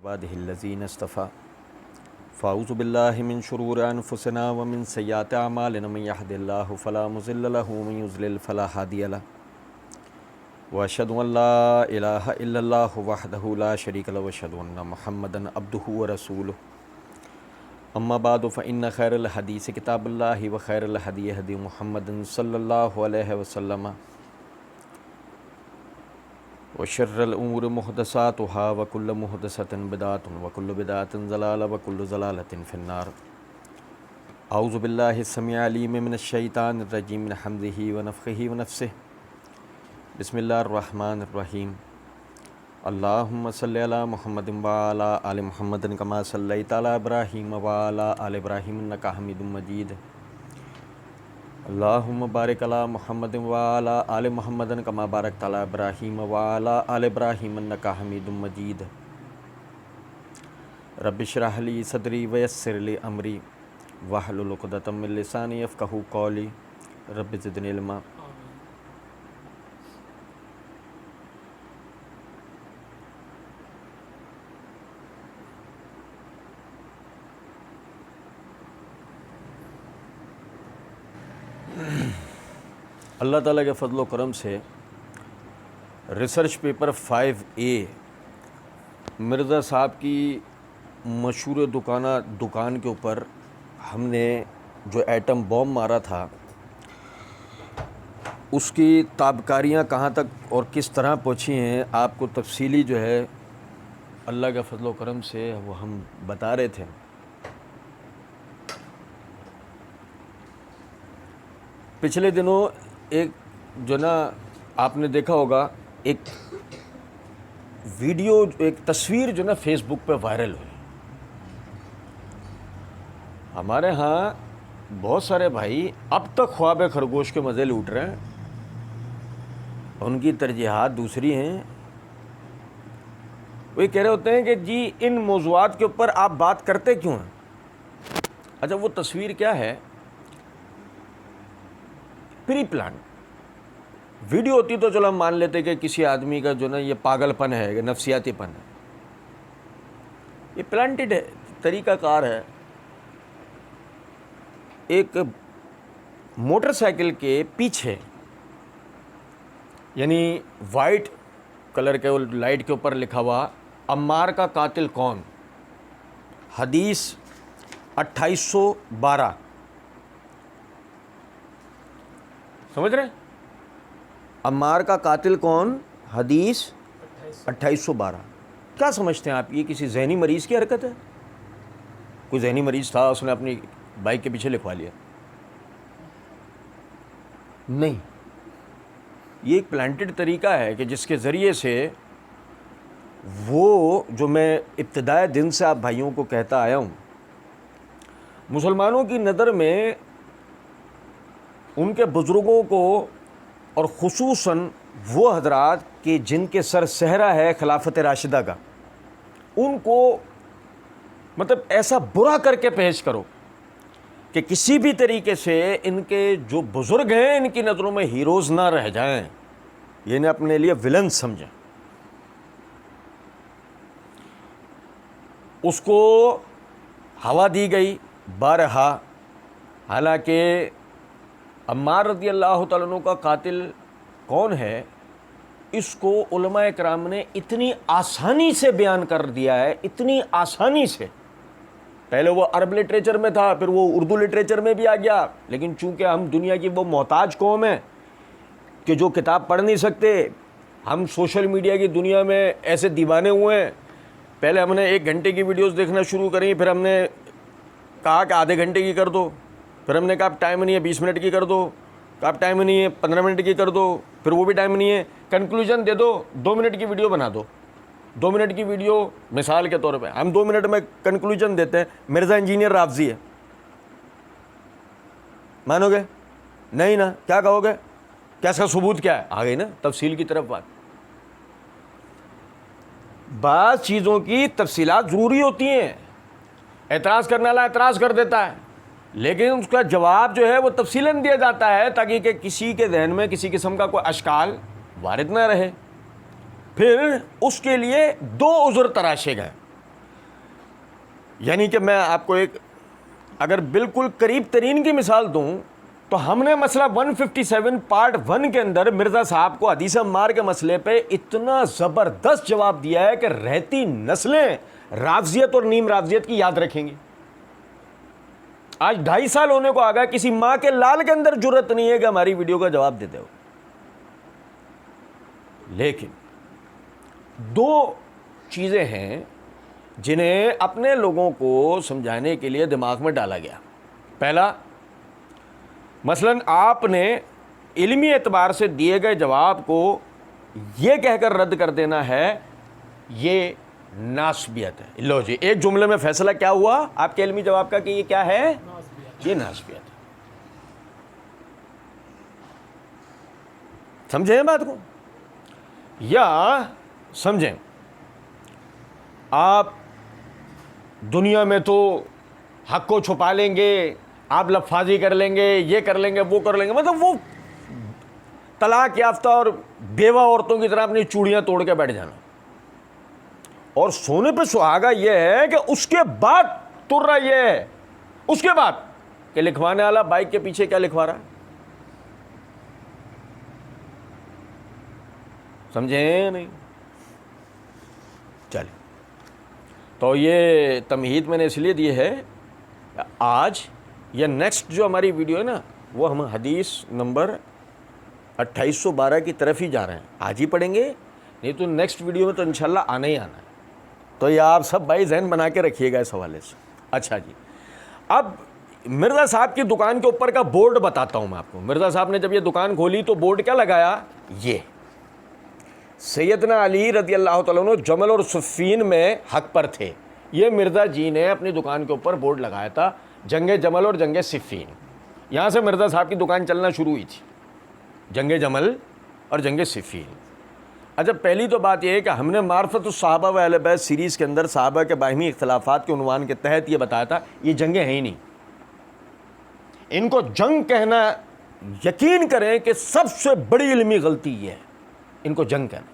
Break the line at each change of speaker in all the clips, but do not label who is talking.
عباده الذين اصطفى فاعوذ بالله من شرور انفسنا ومن سيئات اعمالنا من يهد الله فلا مضل له ومن يضلل فلا هادي له واشهد ان لا اله الا الله وحده لا شريك له واشهد ان محمدا عبده ورسوله اما بعد فان خير الحديث كتاب الله وخير الهدي هدي محمد صلى الله عليه وسلم وشر الأمور محدثاتها وكل محدثة بدعة وكل بدعة ضلالة وكل ضلالة في النار. أعوذ بالله السميع العليم من الشيطان الرجيم من حمزه ونفخه ونفسه. بسم الله الرحمن الرحيم. اللهم صل على محمد وعلى آل محمد كما صليت على إبراهيم وعلى آل إبراهيم إنك حميد مجيد. اللهم بارک علی محمد وعلی آل محمد کما بارکت علی ابراہیم وعلی آل ابراہیم انک حمید مجید. رب اشرح لی صدری ویسر لی امری واحلل عقدۃ من لسانی یفقہوا قولی. رب زدنی علما. اللہ تعالیٰ کے فضل و کرم سے ریسرچ پیپر 5A مرزا صاحب کی مشہور دکان کے اوپر ہم نے جو ایٹم بوم مارا تھا اس کی تابکاریاں کہاں تک اور کس طرح پہنچی ہیں آپ کو تفصیلی جو ہے اللہ کے فضل و کرم سے وہ ہم بتا رہے تھے. پچھلے دنوں ایک جو نا آپ نے دیکھا ہوگا ایک ویڈیو ایک تصویر جو نا فیس بک پہ وائرل ہوئی. ہمارے ہاں بہت سارے بھائی اب تک خواب خرگوش کے مزے لوٹ رہے ہیں. ان کی ترجیحات دوسری ہیں. وہ یہ کہہ رہے ہوتے ہیں کہ جی ان موضوعات کے اوپر آپ بات کرتے کیوں ہیں. اچھا وہ تصویر کیا ہے؟ پری پلان ویڈیو ہوتی تو چلو ہم مان لیتے کہ کسی آدمی کا جو نا یہ پاگل پن ہے, نفسیاتی پن ہے. یہ پلانٹڈ ہے, طریقہ کار ہے. ایک موٹر سائیکل کے پیچھے یعنی وائٹ کلر کے لائٹ کے اوپر لکھا ہوا عمار کا قاتل کون, حدیث 2812. سمجھ رہے ہیں؟ عمار کا قاتل کون, حدیث 2812. کیا سمجھتے ہیں آپ, یہ کسی ذہنی مریض کی حرکت ہے؟ کوئی ذہنی مریض تھا, اس نے اپنی بائک کے پیچھے لکھوا لیا؟ نہیں, یہ ایک پلانٹڈ طریقہ ہے کہ جس کے ذریعے سے وہ جو میں ابتدائے دن سے آپ بھائیوں کو کہتا آیا ہوں, مسلمانوں کی نظر میں ان کے بزرگوں کو اور خصوصاً وہ حضرات کہ جن کے سر صحرا ہے خلافت راشدہ کا, ان کو مطلب ایسا برا کر کے پیش کرو کہ کسی بھی طریقے سے ان کے جو بزرگ ہیں ان کی نظروں میں ہیروز نہ رہ جائیں, یہ انہیں اپنے لیے ولن سمجھیں. اس کو ہوا دی گئی بارہا. حالانکہ عمار رضی اللہ تعالیٰ عنہ کا قاتل کون ہے اس کو علماء کرام نے اتنی آسانی سے بیان کر دیا ہے, اتنی آسانی سے. پہلے وہ عرب لٹریچر میں تھا, پھر وہ اردو لٹریچر میں بھی آ گیا, لیکن چونکہ ہم دنیا کی وہ محتاج قوم ہیں کہ جو کتاب پڑھ نہیں سکتے, ہم سوشل میڈیا کی دنیا میں ایسے دیوانے ہوئے ہیں. پہلے ہم نے 1 گھنٹے کی ویڈیوز دیکھنا شروع کریں, پھر ہم نے کہا کہ آدھے گھنٹے کی کر دو, پھر ہم نے کہا ٹائم نہیں ہے 20 منٹ کی کر دو, کہا ٹائم نہیں ہے 15 منٹ کی کر دو, پھر وہ بھی ٹائم نہیں ہے, کنکلوژن دے دو 2 منٹ کی ویڈیو بنا دو. 2 منٹ کی ویڈیو مثال کے طور پہ ہم 2 منٹ میں کنکلوژن دیتے ہیں, مرزا انجینئر رافضی ہے, مانو گے؟ نہیں نا, کیا کہو گے؟ کیسا ثبوت کیا ہے؟ آ گئی نا تفصیل کی طرف بات. بعض چیزوں کی تفصیلات ضروری ہوتی ہیں. اعتراض کرنے والا اعتراض کر دیتا ہے, لیکن اس کا جواب جو ہے وہ تفصیلاً دیا جاتا ہے تاکہ کہ کسی کے ذہن میں کسی قسم کا کوئی اشکال وارد نہ رہے. پھر اس کے لیے 2 عذر تراشے گئے. یعنی کہ میں آپ کو ایک اگر بالکل قریب ترین کی مثال دوں تو ہم نے مسئلہ 157 پارٹ 1 کے اندر مرزا صاحب کو حدیث عمار کے مسئلے پہ اتنا زبردست جواب دیا ہے کہ رہتی نسلیں رافضیت اور نیم رافضیت کی یاد رکھیں گی. آج 2.5 سال ہونے کو آگا, کسی ماں کے لال کے اندر جرت نہیں ہے کہ ہماری ویڈیو کا جواب دیتے ہو. لیکن 2 چیزیں ہیں جنہیں اپنے لوگوں کو سمجھانے کے لیے دماغ میں ڈالا گیا. پہلا, مثلاً آپ نے علمی اعتبار سے دیے گئے جواب کو یہ کہہ کر رد کر دینا ہے یہ ناسبیت ہے. لو جی, ایک جملے میں فیصلہ کیا ہوا آپ کے علمی جواب کا کہ یہ کیا ہے, یہ ناسبیت ہے. سمجھیں بات کو, یا سمجھیں آپ دنیا میں تو حق کو چھپا لیں گے, آپ لفاظی کر لیں گے, یہ کر لیں گے, وہ کر لیں گے, مطلب وہ طلاق یافتہ اور بیوہ عورتوں کی طرح اپنی چوڑیاں توڑ کے بیٹھ جانا. اور سونے پہ سہاگا یہ ہے کہ اس کے بعد تر رہا یہ ہے, اس کے بعد کہ لکھوانے والا بائک کے پیچھے کیا لکھوا رہا ہے. سمجھیں نہیں؟ چلیں, تو یہ تمہید میں نے اس لیے دی ہے آج یا نیکسٹ جو ہماری ویڈیو ہے نا, وہ ہم حدیث نمبر 2812 کی طرف ہی جا رہے ہیں. آج ہی پڑھیں گے, نہیں تو نیکسٹ ویڈیو میں تو انشاءاللہ آنا ہی آنا ہے. تو یہ آپ سب بھائی ذہن بنا کے رکھیے گا اس حوالے سے. اچھا جی, اب مرزا صاحب کی دکان کے اوپر کا بورڈ بتاتا ہوں میں آپ کو. مرزا صاحب نے جب یہ دکان کھولی تو بورڈ کیا لگایا, یہ سیدنا علی رضی اللہ تعالیٰ عنہ جمل اور صفین میں حق پر تھے. یہ مرزا جی نے اپنی دکان کے اوپر بورڈ لگایا تھا, جنگ جمل اور جنگ صفین. یہاں سے مرزا صاحب کی دکان چلنا شروع ہوئی تھی, جنگ جمل اور جنگ صفین. اچھا, پہلی تو بات یہ ہے کہ ہم نے معرفت الصحابہ و اہل بیت سیریز کے اندر صحابہ کے باہمی اختلافات کے عنوان کے تحت یہ بتایا تھا یہ جنگیں ہیں ہی نہیں. ان کو جنگ کہنا, یقین کریں کہ سب سے بڑی علمی غلطی یہ ہے ان کو جنگ کہنا.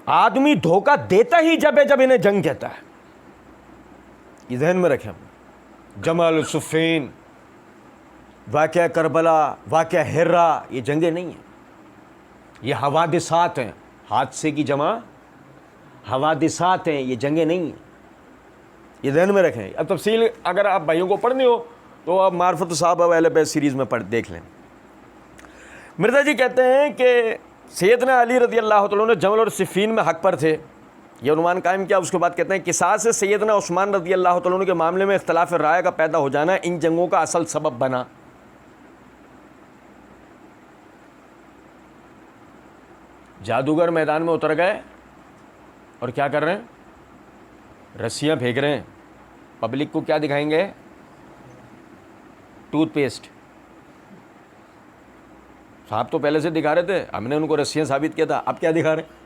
آدمی دھوکہ دیتا ہی جب انہیں جنگ کہتا ہے. یہ ذہن میں رکھیں. جمل, صفین, واقعہ کربلا, واقعہ ہرا, یہ جنگیں نہیں ہیں, یہ حوادثات ہیں. حادثے کی جمع حوادثات ہیں, یہ جنگیں نہیں ہیں. یہ ذہن میں رکھیں. اب تفصیل اگر آپ بھائیوں کو پڑھنی ہو تو آپ معرفت الصحابہ و اہل بیت سیریز میں دیکھ لیں. مرزا جی کہتے ہیں کہ سیدنا علی رضی اللہ تعالیٰ نے جمل اور صفین میں حق پر تھے, یہ عنوان قائم کیا. اس کے بعد کہتے ہیں قصاص سے سیدنا عثمان رضی اللہ تعالیٰ عنہ کے معاملے میں اختلاف رائے کا پیدا ہو جانا ان جنگوں کا اصل سبب بنا. جادوگر میدان میں اتر گئے اور کیا کر رہے ہیں, رسیاں پھینک رہے ہیں. پبلک کو کیا دکھائیں گے, ٹوتھ پیسٹ. صاحب تو پہلے سے دکھا رہے تھے, ہم نے ان کو رسیاں ثابت کیا تھا, اب کیا دکھا رہے ہیں.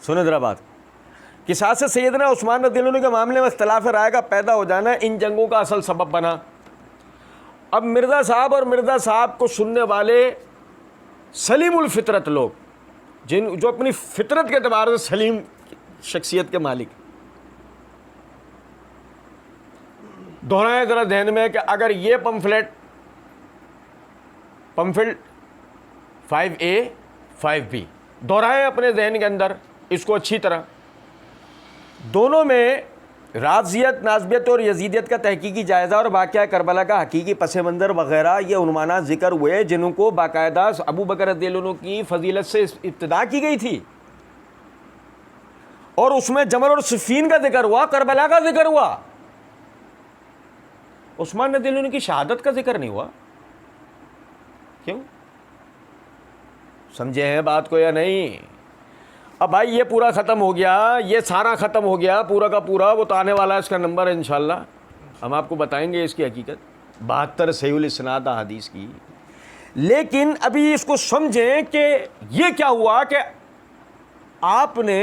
سنیں ذرا بات. قصاص سے سیدنا عثمان رضی اللہ عنہ کے معاملے میں اختلاف رائے کا پیدا ہو جانا ان جنگوں کا اصل سبب بنا. اب مرزا صاحب اور مرزا صاحب کو سننے والے سلیم الفطرت لوگ, جو اپنی فطرت کے اعتبار سے سلیم شخصیت کے مالک, دہرائیں ذرا ذہن میں کہ اگر یہ پمفلٹ 5A 5B دہرائیں اپنے ذہن کے اندر اس کو اچھی طرح. دونوں میں رافضیت, ناسبیت اور یزیدیت کا تحقیقی جائزہ اور واقعہ کربلا کا حقیقی پس منظر وغیرہ یہ عنوانات ذکر ہوئے جنہوں کو باقاعدہ ابو بکر رضی اللہ عنہ کی فضیلت سے ابتدا کی گئی تھی, اور اس میں جمل اور صفین کا ذکر ہوا, کربلا کا ذکر ہوا. عثمان رضی اللہ عنہ کی شہادت کا ذکر نہیں ہوا. کیوں؟ سمجھے ہیں بات کو یا نہیں؟ اب بھائی یہ پورا ختم ہو گیا, یہ سارا ختم ہو گیا پورا کا پورا. وہ تو آنے والا ہے اس کا نمبر انشاءاللہ, ہم آپ کو بتائیں گے اس کی حقیقت 72 صحیح الاسناد احادیث کی. لیکن ابھی اس کو سمجھیں کہ یہ کیا ہوا کہ آپ نے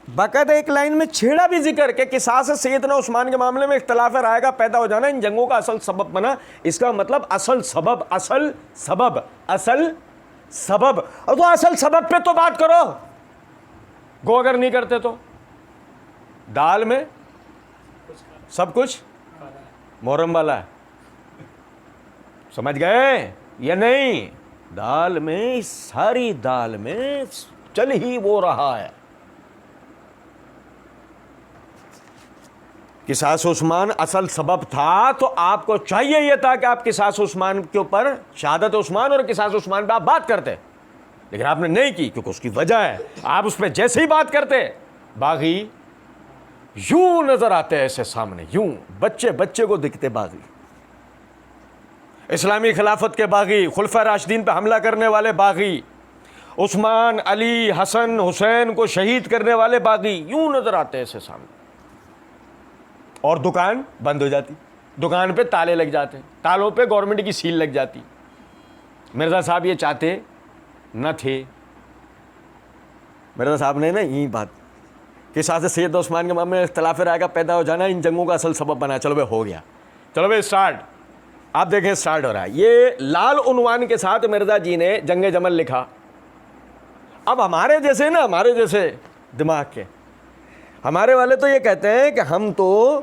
باقاعدہ ایک لائن میں چھیڑا بھی ذکر کہ قصاص سیدنا عثمان کے معاملے میں اختلاف رائے کا پیدا ہو جانا ان جنگوں کا اصل سبب بنا. اس کا مطلب اصل سبب, اصل سبب, اصل سبب. اور تو اصل سبب پہ تو بات کرو. گو اگر نہیں کرتے تو دال میں سب کچھ محرم والا ہے، سمجھ گئے یا نہیں؟ دال میں، ساری دال میں چل ہی وہ رہا ہے۔ قصاص عثمان اصل سبب تھا، تو آپ کو چاہیے یہ تھا کہ آپ قصاص عثمان کے اوپر، شہادت عثمان اور قصاص عثمان پہ آپ بات کرتے، لیکن آپ نے نہیں کی، کیونکہ اس کی وجہ ہے۔ آپ اس پہ جیسے ہی بات کرتے، باغی یوں نظر آتے ایسے سامنے، یوں بچے کو دکھتے باغی، اسلامی خلافت کے باغی، خلفائے راشدین پہ حملہ کرنے والے باغی، عثمان، علی، حسن، حسین کو شہید کرنے والے باغی یوں نظر آتے ایسے سامنے، اور دکان بند ہو جاتی، دکان پہ تالے لگ جاتے، تالوں پہ گورنمنٹ کی سیل لگ جاتی۔ مرزا صاحب یہ چاہتے نہ تھے، مرزا صاحب نے نا یہی بات کہ ساتھ سید عثمان کے معاملے میں اختلاف رائے کا پیدا ہو جانا ان جنگوں کا اصل سبب بنا۔ چلو بھائی ہو گیا، چلو بھائی اسٹارٹ، آپ دیکھیں اسٹارٹ ہو رہا ہے۔ یہ لال عنوان کے ساتھ مرزا جی نے جنگ جمل لکھا۔ اب ہمارے جیسے نا، ہمارے جیسے دماغ کے ہمارے والے تو یہ کہتے ہیں کہ ہم تو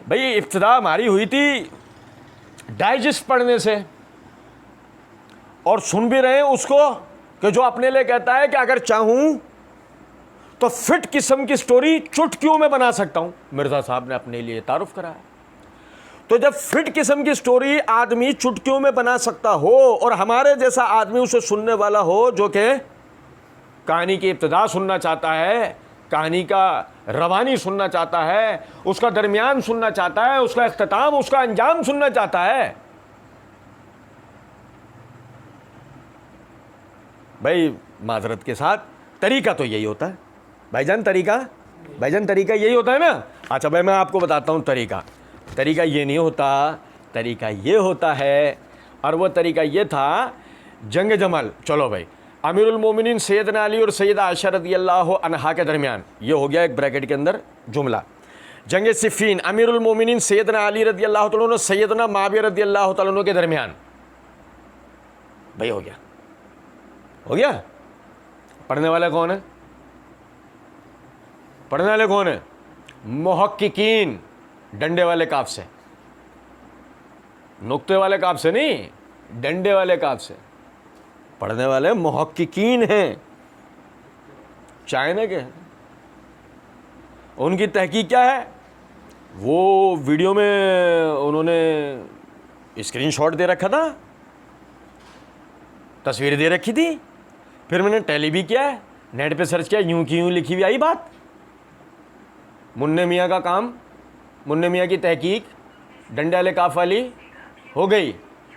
بھئی ابتدا ہماری ہوئی تھی ڈائجسٹ پڑھنے سے، اور سن بھی رہے ہیں اس کو کہ جو اپنے لیے کہتا ہے کہ اگر چاہوں تو فٹ قسم کی سٹوری چٹکیوں میں بنا سکتا ہوں۔ مرزا صاحب نے اپنے لیے تعارف کرایا۔ تو جب فٹ قسم کی سٹوری آدمی چٹکیوں میں بنا سکتا ہو، اور ہمارے جیسا آدمی اسے سننے والا ہو جو کہ کہانی کی ابتدا سننا چاہتا ہے، کہانی کا روانی سننا چاہتا ہے، اس کا درمیان سننا چاہتا ہے، اس کا اختتام، اس کا انجام سننا چاہتا ہے، بھائی معذرت کے ساتھ طریقہ تو یہی ہوتا ہے بھائی جان، طریقہ یہی ہوتا ہے نا۔ اچھا بھائی میں آپ کو بتاتا ہوں طریقہ یہ نہیں ہوتا، طریقہ یہ ہوتا ہے، اور وہ طریقہ یہ تھا جنگ جمل۔ چلو بھائی، امیر المومنین سیدنا علی اور سیدہ عائشہ رضی اللہ عنہا کے درمیان، یہ ہو گیا ایک بریکٹ کے اندر جملہ۔ جنگ صفین، امیر المومنین سیدنا علی رضی اللہ تعالیٰ عنہ سیدنا معاویہ رضی اللہ تعالیٰ عنہ کے درمیان، بھائی ہو گیا۔ پڑھنے والے کون ہیں؟ محققین، ڈنڈے والے کاف سے، نقطے والے کاف سے نہیں، ڈنڈے والے کاف سے پڑھنے والے محققین ہیں، چائنا کے ہیں۔ ان کی تحقیق کیا ہے؟ وہ ویڈیو میں انہوں نے اسکرین شاٹ دے رکھا تھا، تصویر دے رکھی تھی، پھر میں نے ٹیلی بھی کیا ہے، نیٹ پہ سرچ کیا، یوں کی یوں لکھی ہوئی آئی بات۔ منع میاں کا کام، منع میاں کی تحقیق ڈنڈے والے کاف والی ہو گئی،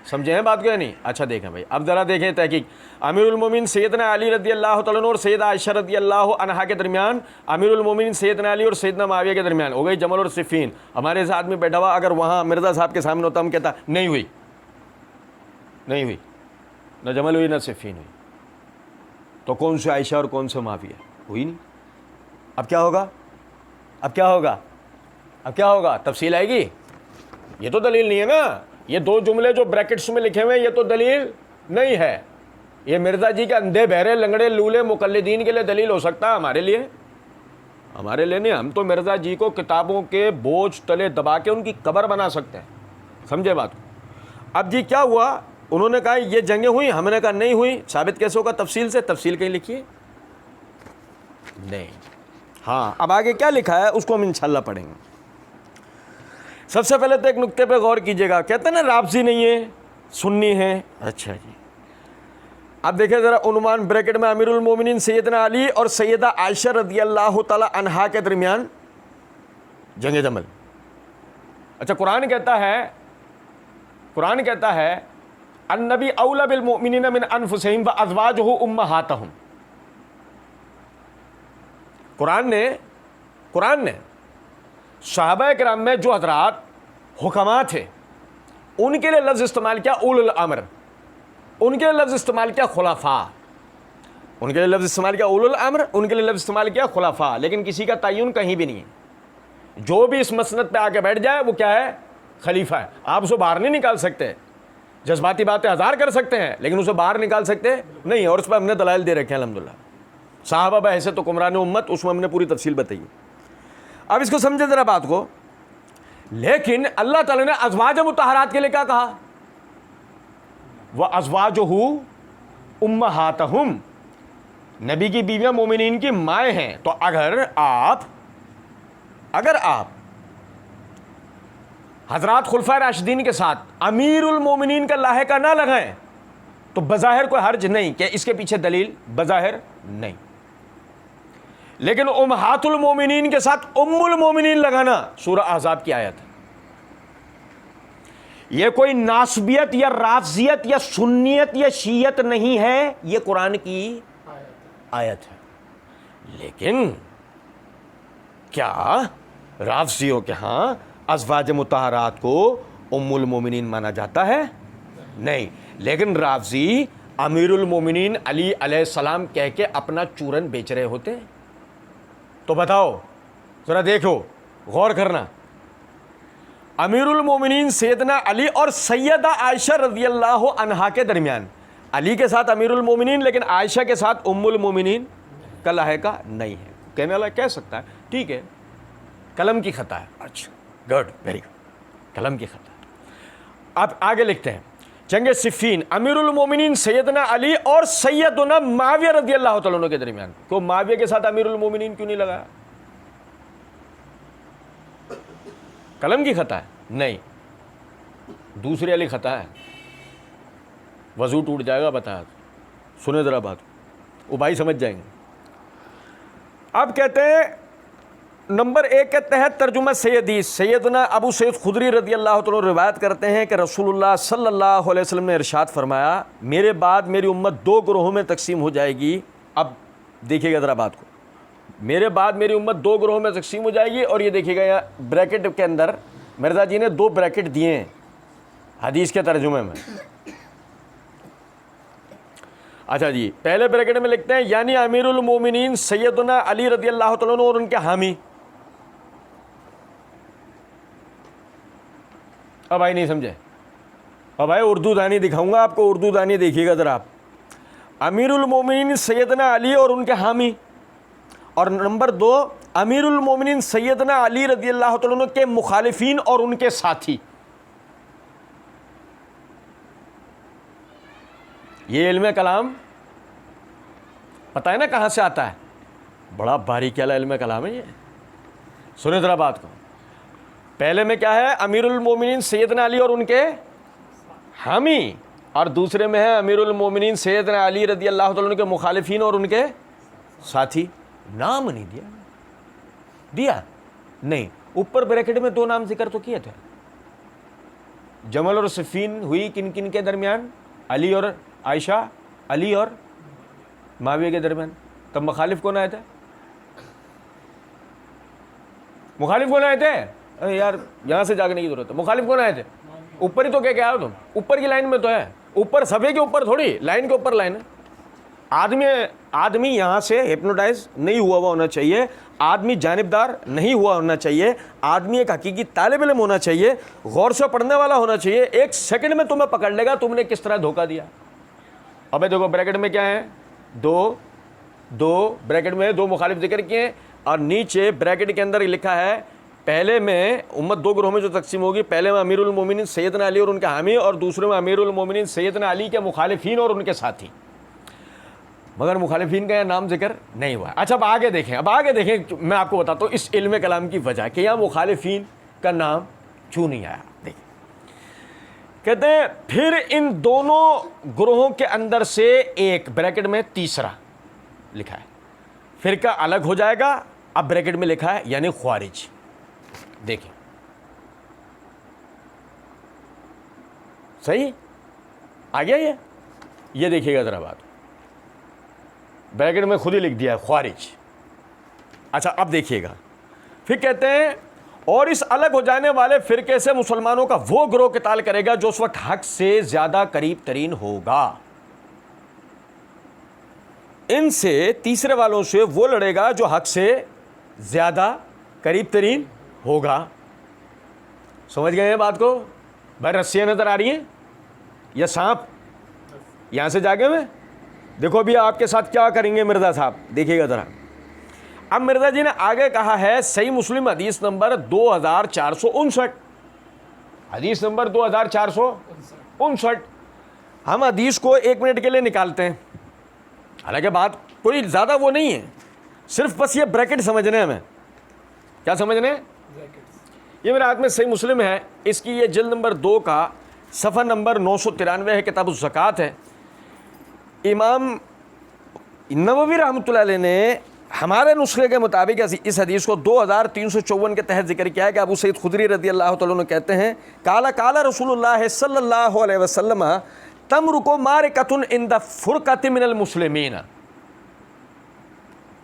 سمجھے ہیں بات کو یا نہیں؟ اچھا دیکھیں بھائی، اب ذرا دیکھیں تحقیق۔ امیر المومنین سیدنا علی رضی اللہ تعالیٰ عنہ اور سیدہ عائشہ رضی اللہ عنہا کے درمیان، امیر المومنین سیدنا علی اور سیدنا معاویہ کے درمیان ہو گئی جمل اور صفین۔ ہمارے ایسا آدمی بیٹھا ہوا اگر وہاں مرزا صاحب کے سامنے ہوتا، ہم کہتا نہیں ہوئی، نہ جمل ہوئی نہ صفین ہوئی، تو کون سے عائشہ اور کون سے معاویہ؟ ہوئی نہیں۔ اب کیا ہوگا؟ تفصیل آئے گی۔ یہ تو دلیل نہیں ہے نا، یہ دو جملے جو بریکٹس میں لکھے ہوئے ہیں یہ تو دلیل نہیں ہے۔ یہ مرزا جی کے اندھے بہرے لنگڑے لولے مقلدین کے لیے دلیل ہو سکتا ہے، ہمارے لیے نہیں۔ ہم تو مرزا جی کو کتابوں کے بوجھ تلے دبا کے ان کی قبر بنا سکتے ہیں، سمجھے بات کو؟ اب جی کیا ہوا؟ انہوں نے کہا یہ جنگیں ہوئی، ہم نے کہا نہیں ہوئی۔ ثابت کیسے ہوگا؟ تفصیل سے، تفصیل کہیں لکھیے نہیں۔ ہاں اب آگے کیا لکھا ہے اس کو ہم انشاءاللہ پڑھیں گے۔ سب سے پہلے تو ایک نقطے پہ غور کیجئے گا، کہتے ہیں نا رافضی نہیں ہے، سنی ہے۔ اچھا جی، اب دیکھیں ذرا عنوان بریکٹ میں، امیر المومنین سیدنا علی اور سیدہ عائشہ رضی اللہ تعالی عنہا کے درمیان جنگ جمل۔ اچھا قرآن کہتا ہے النبی اولی بالمؤمنین من انفسہم وازواجہ امہاتہم۔ قرآن نے صحابہ کرام میں جو حضرات حکماء تھے ان کے لیے لفظ استعمال کیا اول الامر، ان کے لیے لفظ استعمال کیا خلفاء، ان کے لیے لفظ استعمال کیا اول الامر، ان کے لیے لفظ استعمال کیا خلفاء، لیکن کسی کا تعین کہیں بھی نہیں ہے۔ جو بھی اس مسند پہ آ کے بیٹھ جائے وہ کیا ہے؟ خلیفہ ہے۔ آپ اسے باہر نہیں نکال سکتے، جذباتی باتیں ہزار کر سکتے ہیں لیکن اسے باہر نکال سکتے نہیں، اور اس پہ ہم نے دلائل دے رکھے ہیں الحمدللہ، صحابہ بحیثیت حکمران امت، اس میں ہم نے پوری تفصیل بتائی. اب اس کو سمجھے ذرا بات کو. لیکن اللہ تعالیٰ نے ازواج مطہرات کے لیے کیا کہا؟ وَأَزْوَاجُهُ أُمَّهَاتُهُمْ، نبی کی بیویاں مومنین کی مائیں ہیں. تو اگر آپ حضرات خلفائے راشدین کے ساتھ امیر المومنین کا لاحقہ نہ لگائیں تو بظاہر کوئی حرج نہیں کہ اس کے پیچھے دلیل بظاہر نہیں. لیکن امہات المومنین کے ساتھ ام المومنین لگانا سورہ احزاب کی آیت ہے. یہ کوئی ناسبیت یا رافضیت یا سنیت یا شیعت نہیں ہے، یہ قرآن کی آیت ہے. لیکن کیا رافضیوں کے ہاں ازواج مطہرات کو ام المومنین مانا جاتا ہے؟ نہیں. لیکن رافضی امیر المومنین علی علیہ السلام کہہ کے اپنا چورن بیچ رہے ہوتے ہیں. تو بتاؤ ذرا دیکھو، غور کرنا. امیر المومنین سیدنا علی اور سیدہ عائشہ رضی اللہ عنہا کے درمیان، علی کے ساتھ امیر المومنین لیکن عائشہ کے ساتھ ام المومنین کا لاحقہ نہیں ہے. کہنے والا کہہ سکتا ہے ٹھیک ہے قلم کی خطا ہے. اچھا گڈ، ویری گڈ، قلم کی خطا ہے. اب آگے لکھتے ہیں جنگ صفین امیر المومنین سیدنا علی اور سیدنا معاویہ رضی اللہ تعالیٰ عنہ کے درمیان. کو معاویہ کے ساتھ امیر المومنین کیوں نہیں لگایا؟ قلم کی خطا ہے؟ نہیں، دوسری علی خطا ہے. وضو ٹوٹ جائے گا بتایا. سنیں ذرا بات، وہ بھائی سمجھ جائیں گے. اب کہتے ہیں نمبر 1 کے تحت ترجمہ سیدی سیدنا ابو سعید خدری رضی اللہ تعالیٰ روایت کرتے ہیں کہ رسول اللہ صلی اللہ علیہ وسلم نے ارشاد فرمایا میرے بعد میری امت 2 گروہوں میں تقسیم ہو جائے گی. اب دیکھیے گا ذرا بات کو، میرے بعد میری امت 2 گروہوں میں تقسیم ہو جائے گی. اور یہ دیکھیے گا یہاں بریکٹ کے اندر مرزا جی نے 2 بریکٹ دیے ہیں حدیث کے ترجمے میں. اچھا جی، پہلے بریکٹ میں لکھتے ہیں یعنی امیر المومنین سیدنا علی رضی اللہ تعالیٰ عنہ اور ان کے حامی. اب بھائی نہیں سمجھے؟ اب بھائی اردو دانی دکھاؤں گا آپ کو، اردو دانی دیکھیے گا ذرا آپ. امیر المومنین سیدنا علی اور ان کے حامی، اور نمبر 2 امیر المومنین سیدنا علی رضی اللہ تعالیٰ عنہ کے مخالفین اور ان کے ساتھی. یہ علم کلام پتہ ہے نا کہاں سے آتا ہے؟ بڑا باریک والا علم کلام ہے یہ. سنیں ذرا بات کو. پہلے میں کیا ہے؟ امیر المومنین سیدنا علی اور ان کے حامی، اور دوسرے میں ہے امیر المومنین سیدنا علی رضی اللہ تعالیٰ عنہ کے مخالفین اور ان کے ساتھی. نام نہیں دیا نہیں. اوپر بریکٹ میں 2 نام ذکر تو کیے تھے. جمل اور صفین ہوئی کن کن کے درمیان؟ علی اور عائشہ، علی اور معاویہ کے درمیان. تب مخالف کون آئے تھے؟ مخالف کون آئے تھے؟ ارے یار یہاں سے جاگنے کی ضرورت ہے. مخالف کون آئے تھے؟ اوپر ہی تو کہہ کے آؤ تم، اوپر کی لائن میں تو ہے. اوپر صفحے کے اوپر تھوڑی، لائن کے اوپر لائن ہے. آدمی یہاں سے ہپنوٹائز نہیں ہوا ہونا چاہیے، آدمی جانبدار نہیں ہوا ہونا چاہیے، آدمی ایک حقیقی طالب علم ہونا چاہیے، غور سے پڑھنے والا ہونا چاہیے. 1 سیکنڈ میں تمہیں پکڑ لے گا تم نے کس طرح دھوکہ دیا. ابے دیکھو بریکٹ میں کیا ہے؟ 2 بریکٹ میں 2 مخالف ذکر کیے ہیں، اور نیچے بریکٹ کے اندر لکھا ہے پہلے میں امت 2 گروہوں میں جو تقسیم ہوگی، پہلے میں امیر المومنین سیدنا علی اور ان کے حامی، اور دوسرے میں امیر المومنین سیدنا علی کے مخالفین اور ان کے ساتھی. مگر مخالفین کا یہ نام ذکر نہیں ہوا. اچھا اب آگے دیکھیں میں آپ کو بتاتا ہوں اس علم کلام کی وجہ کہ یہاں مخالفین کا نام کیوں نہیں آیا. دیکھیں کہتے ہیں پھر ان دونوں گروہوں کے اندر سے ایک، بریکٹ میں تیسرا لکھا ہے، فرقہ الگ ہو جائے گا. اب بریکٹ میں لکھا ہے یعنی خوارج. دیکھیں صحیح آ گیا یہ دیکھیے گا ذرا بات، بریکٹ میں خود ہی لکھ دیا ہے خوارج. اچھا اب دیکھیے گا پھر کہتے ہیں اور اس الگ ہو جانے والے فرقے سے مسلمانوں کا وہ گروہ قتال کرے گا جو اس وقت حق سے زیادہ قریب ترین ہوگا. ان سے تیسرے والوں سے وہ لڑے گا جو حق سے زیادہ قریب ترین ہوگا. سمجھ گئے ہیں بات کو؟ بھائی رسیاں نظر آ رہی ہیں یا سانپ؟ یہاں سے جاگے میں دیکھو بھی آپ کے ساتھ کیا کریں گے مرزا صاحب، دیکھیے گا ذرا. اب مرزا جی نے آگے کہا ہے صحیح مسلم حدیث نمبر 2459، حدیث نمبر 2459. ہم حدیث کو 1 منٹ کے لیے نکالتے ہیں، حالانکہ بات کوئی زیادہ وہ نہیں ہے، صرف بس یہ بریکٹ سمجھنے ہیں ہمیں. کیا سمجھنے ہیں؟ یہ میرے ہاتھ میں صحیح مسلم ہے، اس کی یہ جلد نمبر 2 کا صفحہ نمبر 993 ہے، کتاب الزکوٰۃ ہے. امام نووی رحمۃ اللہ علیہ نے ہمارے نسخے کے مطابق اس حدیث کو 2354 کے تحت ذکر کیا ہے کہ ابو سعید خدری رضی اللہ تعالیٰ عنہ کہتے ہیں قال رسول اللہ صلی اللہ علیہ وسلم تمرق مارکۃ عند فرقۃ من المسلمین.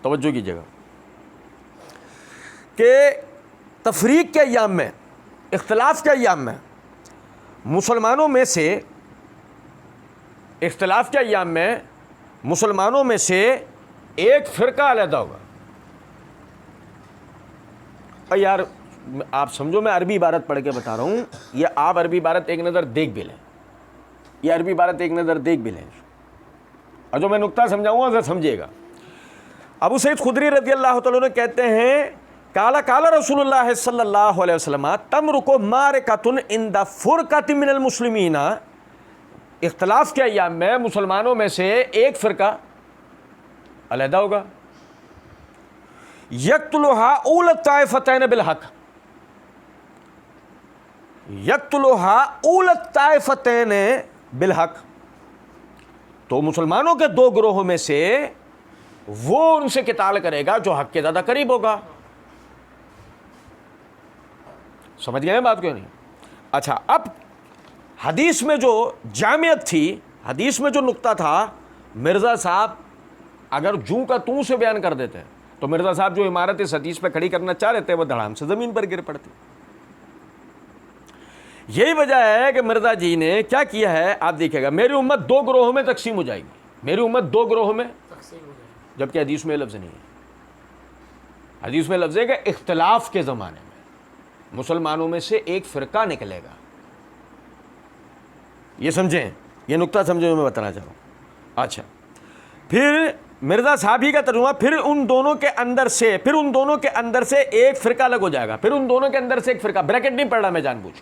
توجہ کیجیے گا کہ تفریق کے ایام میں، اختلاف کے ایام میں مسلمانوں میں سے، اختلاف کے ایام میں مسلمانوں میں سے ایک فرقہ علیحدہ ہوگا. اور یار آپ سمجھو میں عربی عبارت پڑھ کے بتا رہا ہوں، یہ آپ عربی عبارت ایک نظر دیکھ بھی لیں، یہ عربی عبارت ایک نظر دیکھ بھی لیں، اور جو میں نقطہ سمجھاؤں گا سمجھیے گا. ابو سعید خدری رضی اللہ تعالیٰ عنہ کہتے ہیں قال رسول اللہ صلی اللہ علیہ وسلم تمرق مارکۃ عند فرقۃ من المسلمین، اختلاف کے ایام میں مسلمانوں میں سے ایک فرقہ علیحدہ ہوگا. یقتلها اول الطائفتین بالحق، یقتلها اول الطائفتین بالحق، تو مسلمانوں کے 2 گروہوں میں سے وہ ان سے قتال کرے گا جو حق کے زیادہ قریب ہوگا. سمجھ گئے بات کیوں نہیں؟ اچھا، اب حدیث میں جو جامعت تھی، حدیث میں جو نقطہ تھا، مرزا صاحب اگر جوں کا توں سے بیان کر دیتے تو مرزا صاحب جو عمارت اس حدیث پہ کھڑی کرنا چاہ رہے تھے وہ دھڑام سے زمین پر گر پڑتی. یہی وجہ ہے کہ مرزا جی نے کیا کیا ہے، آپ دیکھیں گا میری امت 2 گروہوں میں تقسیم ہو جائے گی، میری امت 2 گروہوں میں تقسیم ہو جائے گی، جبکہ حدیث میں لفظ نہیں ہے. حدیث میں لفظ ہے کہ اختلاف کے زمانے میں مسلمانوں میں سے ایک فرقہ نکلے گا. یہ سمجھیں، یہ نقطہ سمجھیں جو میں بتانا چاہ رہا ہوں. اچھا، پھر مرزا صاحب ہی کا ترجمہ، پھر ان دونوں کے اندر سے ایک فرقہ الگ ہو جائے گا. پھر ان دونوں کے اندر سے ایک فرقہ، بریکٹ نہیں پڑھ رہا میں جان بوجھ کے،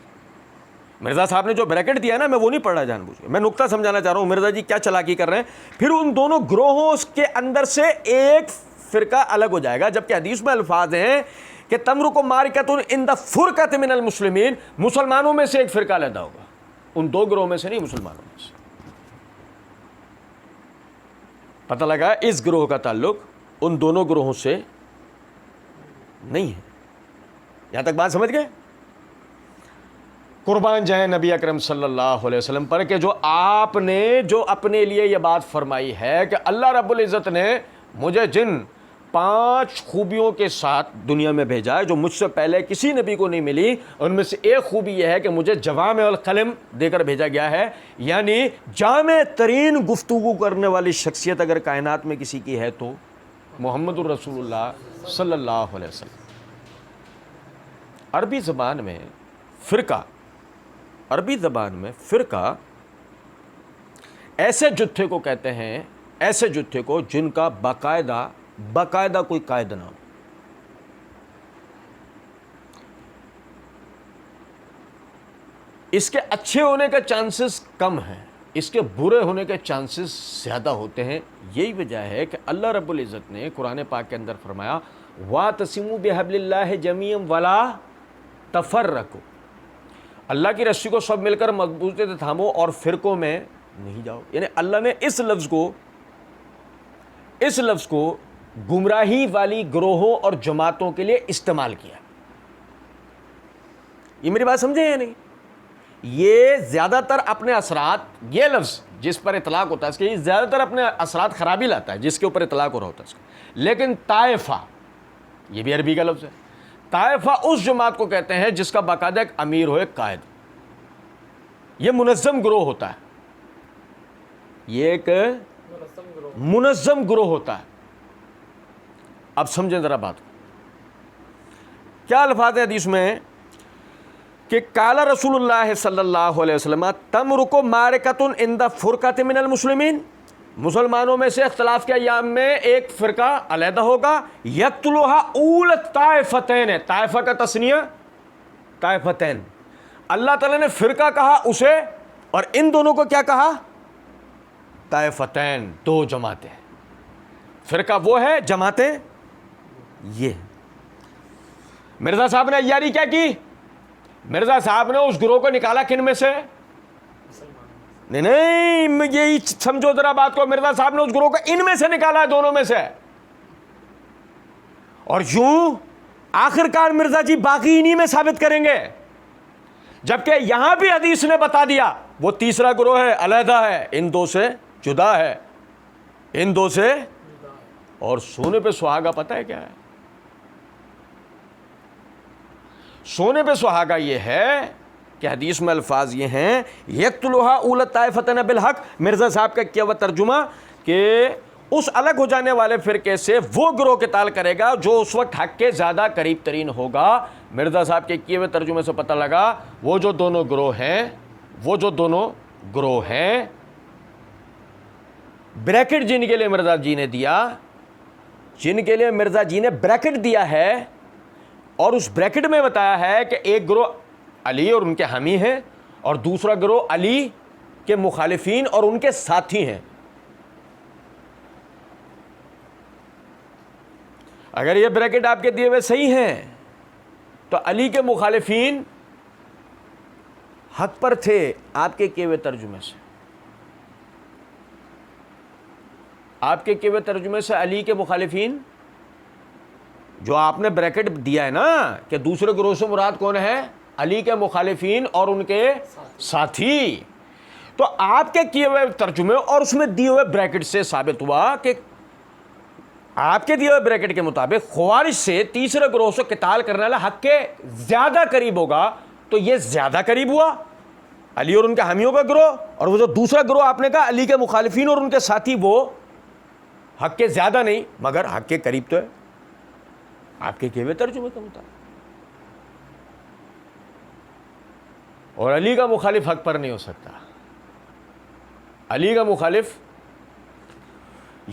مرزا صاحب نے جو بریکٹ دیا نا میں وہ نہیں پڑھ رہا جان بوجھ کے، میں نقطہ سمجھانا چاہ رہا ہوں مرزا جی کیا چلاکی کر رہے ہیں. پھر ان دونوں گروہوں کے اندر سے ایک فرقہ الگ ہو جائے گا، جبکہ حدیث میں الفاظ ہیں کہ تمرق مارکۃ عند فرقۃ من المسلمین، مسلمانوں میں سے ایک فرقہ علیحدہ ہوگا، ان 2 گروہوں میں سے نہیں، مسلمانوں میں سے. پتہ لگا اس گروہ کا تعلق ان دونوں گروہوں سے نہیں ہے. یہاں تک بات سمجھ گئے؟ قربان جائیں نبی اکرم صلی اللہ علیہ وسلم پر کہ جو آپ نے جو اپنے لیے یہ بات فرمائی ہے کہ اللہ رب العزت نے مجھے جن 5 خوبیوں کے ساتھ دنیا میں بھیجا ہے جو مجھ سے پہلے کسی نبی کو نہیں ملی، ان میں سے ایک خوبی یہ ہے کہ مجھے جوامع القلم دے کر بھیجا گیا ہے، یعنی جامع ترین گفتگو کرنے والی شخصیت اگر کائنات میں کسی کی ہے تو محمد الرسول اللہ صلی اللہ علیہ وسلم. عربی زبان میں فرقہ ایسے جتھے کو کہتے ہیں، ایسے جتھے کو جن کا باقاعدہ کوئی قائد نہ ہو. اس کے اچھے ہونے کے چانسز کم ہیں، اس کے برے ہونے کے چانسز زیادہ ہوتے ہیں. یہی وجہ ہے کہ اللہ رب العزت نے قرآن پاک کے اندر فرمایا وَاعْتَصِمُوا بِحَبْلِ اللَّهِ جَمِيعًا وَلَا تَفَرَّقُوا، اللہ کی رسی کو سب مل کر مضبوطی سے تھامو اور فرقوں میں نہیں جاؤ. یعنی اللہ نے اس لفظ کو گمراہی والی گروہوں اور جماعتوں کے لیے استعمال کیا. یہ میری بات سمجھے یا نہیں؟ یہ زیادہ تر اپنے اثرات، یہ لفظ جس پر اطلاق ہوتا ہے اس کے یہ زیادہ تر اپنے اثرات خرابی لاتا ہے جس کے اوپر اطلاق ہو رہا ہوتا ہے اس کا. لیکن طائفہ، یہ بھی عربی کا لفظ ہے، طائفہ اس جماعت کو کہتے ہیں جس کا باقاعدہ ایک امیر ہو، ایک قائد. یہ منظم گروہ ہوتا ہے، یہ ایک منظم گروہ ہوتا ہے. اب سمجھیں ذرا بات کو، کیا الفاظ ہے حدیث میں کہ قال رسول اللہ صلی اللہ علیہ وسلم تمرق مارکۃ عند فرقۃ من المسلمین، مسلمانوں میں سے اختلاف کے ایام میں ایک فرقہ علیحدہ ہوگا، یقتلھا اول طائفتین ہے، طائفہ کا تثنیہ طائفتین، اللہ تعالیٰ نے فرقہ کہا اسے، اور ان دونوں کو کیا کہا؟ طائفتین، دو جماعتیں۔ فرقہ وہ ہے، جماعتیں یہ۔ مرزا صاحب نے عیاری کیا کی؟ مرزا صاحب نے اس گروہ کو نکالا کن میں سے؟ نہیں، یہی سمجھو ذرا بات کو، مرزا صاحب نے اس گروہ کو ان میں سے نکالا ہے، دونوں میں سے، اور یوں آخرکار مرزا جی باقی انہی میں ثابت کریں گے، جبکہ یہاں بھی حدیث نے بتا دیا وہ تیسرا گروہ ہے، علیحدہ ہے، ان دو سے جدا ہے، ان دو سے۔ اور سونے پہ سہاگا پتہ ہے کیا ہے؟ سونے پہ سہاگا یہ ہے کہ حدیث میں الفاظ یہ ہیں، یقتلھا اول طائفتین بالحق، مرزا صاحب کا کیا ہوا ترجمہ کہ اس الگ ہو جانے والے فرقے سے وہ گروہ قتال کرے گا جو اس وقت حق کے زیادہ قریب ترین ہوگا۔ مرزا صاحب کے کیے ہوئے ترجمے سے پتہ لگا وہ جو دونوں گروہ ہیں، بریکٹ جن کے لیے مرزا جی نے دیا، جن کے لیے مرزا جی نے بریکٹ دیا ہے، اور اس بریکٹ میں بتایا ہے کہ ایک گروہ علی اور ان کے حامی ہیں، اور دوسرا گروہ علی کے مخالفین اور ان کے ساتھی ہیں۔ اگر یہ بریکٹ آپ کے دیے ہوئے صحیح ہیں تو علی کے مخالفین حق پر تھے آپ کے کیے ہوئے ترجمے سے، آپ کے کیے ہوئے ترجمے سے علی کے مخالفین، جو آپ نے بریکٹ دیا ہے نا کہ دوسرے گروہ سے مراد کون ہے؟ علی کے مخالفین اور ان کے ساتھی، تو آپ کے کیے ہوئے ترجمے اور اس میں دیے ہوئے بریکٹ سے ثابت ہوا کہ آپ کے دیے ہوئے بریکٹ کے مطابق خوارج سے تیسرے گروہ سے قتال کرنے والا حق کے زیادہ قریب ہوگا، تو یہ زیادہ قریب ہوا علی اور ان کے حامیوں کا گروہ، اور وہ جو دوسرا گروہ آپ نے کہا علی کے مخالفین اور ان کے ساتھی، وہ حق کے زیادہ نہیں مگر حق کے قریب تو ہے آپ کے کیے ہوئے ترجمے کے مطابق۔ اور علی کا مخالف حق پر نہیں ہو سکتا، علی کا مخالف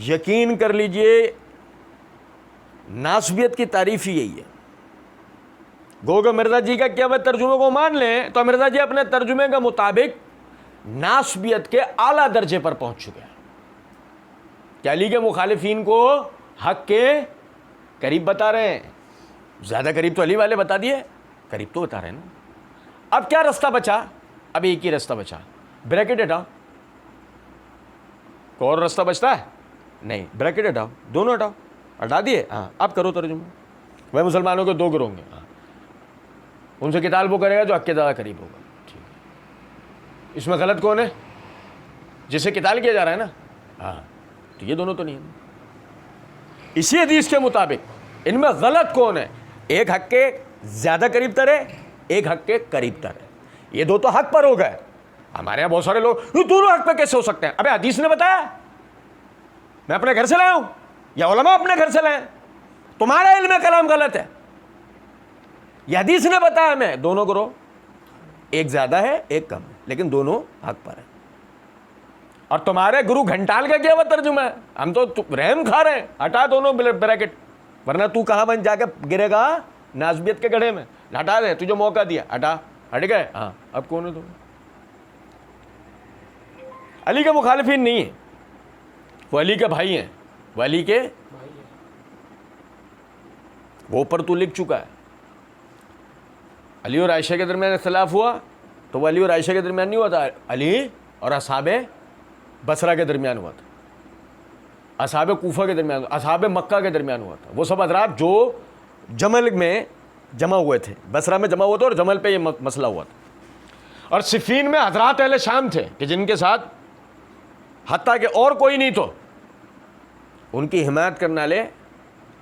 یقین کر لیجئے ناسبیت کی تعریف ہی یہی ہے۔ گو کہ مرزا جی کا کیا ہوا ترجمے کو مان لیں تو مرزا جی اپنے ترجمے کے مطابق ناسبیت کے اعلیٰ درجے پر پہنچ چکے ہیں کہ علی کے مخالفین کو حق کے قریب بتا رہے ہیں، زیادہ قریب تو علی والے بتا دیے، قریب تو بتا رہے ہیں نا۔ اب کیا رستہ بچا؟ اب ایک ہی رستہ بچا، بریکٹ ہٹاؤ۔ کوئی اور رستہ بچتا ہے؟ نہیں، بریکٹ ہٹاؤ، دونوں ہٹاؤ، ہٹا دیے، ہاں اب کرو ترجمہ۔ وہ مسلمانوں کے دو گروہ ہوں گے، ہاں ان سے قتال وہ کرے گا جو حق کے زیادہ قریب ہوگا، ٹھیک ہے۔ اس میں غلط کون ہے؟ جس سے قتال کیا جا رہا ہے نا، ہاں تو یہ دونوں تو نہیں ہیں۔ اسی حدیث کے مطابق ان میں غلط کون ہے؟ ایک حق کے زیادہ قریب تر ہے، ایک حق کے قریب تر ہے، یہ دو تو حق پر ہو گئے۔ ہمارے یہاں بہت سارے لوگ یہ دونوں حق پہ کیسے ہو سکتے ہیں؟ ابے حدیث نے بتایا، میں اپنے گھر سے لایا ہوں یا علماء اپنے گھر سے لائے، تمہارا علم کلام غلط ہے، یہ حدیث نے بتایا ہمیں دونوں گروہ، ایک زیادہ ہے ایک کم ہے لیکن دونوں حق پر ہیں۔ اور تمہارے گرو گھنٹال کا کیا ہوا ترجمہ ہے؟ ہم تو رحم کھا رہے ہیں، ہٹا دونوں بریکٹ، ورنہ تو کہاں بن جا کے گرے گا؟ ناسبیت کے گڑھے میں۔ ہٹا دے، تجھے موقع دیا، ہٹا، ہٹ گئے، ہاں اب کون ہے تم؟ علی کے مخالفین نہیں ہیں، وہ علی کے بھائی ہیں، وہ علی کے، وہ اوپر تو لکھ چکا ہے۔ علی اور عائشہ کے درمیان اختلاف ہوا تو وہ علی اور عائشہ کے درمیان نہیں ہوا تھا، علی اور اصحاب بصرہ کے درمیان ہوا تھا، اصحاب کوفہ کے درمیان، اصحاب مکہ کے درمیان ہوا تھا۔ وہ سب حضرات جو جمل میں جمع ہوئے تھے، بصرہ میں جمع ہوئے تھے، اور جمل پہ یہ مسئلہ ہوا تھا۔ اور صفین میں حضرات اہل شام تھے کہ جن کے ساتھ حتیٰ کہ اور کوئی نہیں تو ان کی حمایت کرنے والے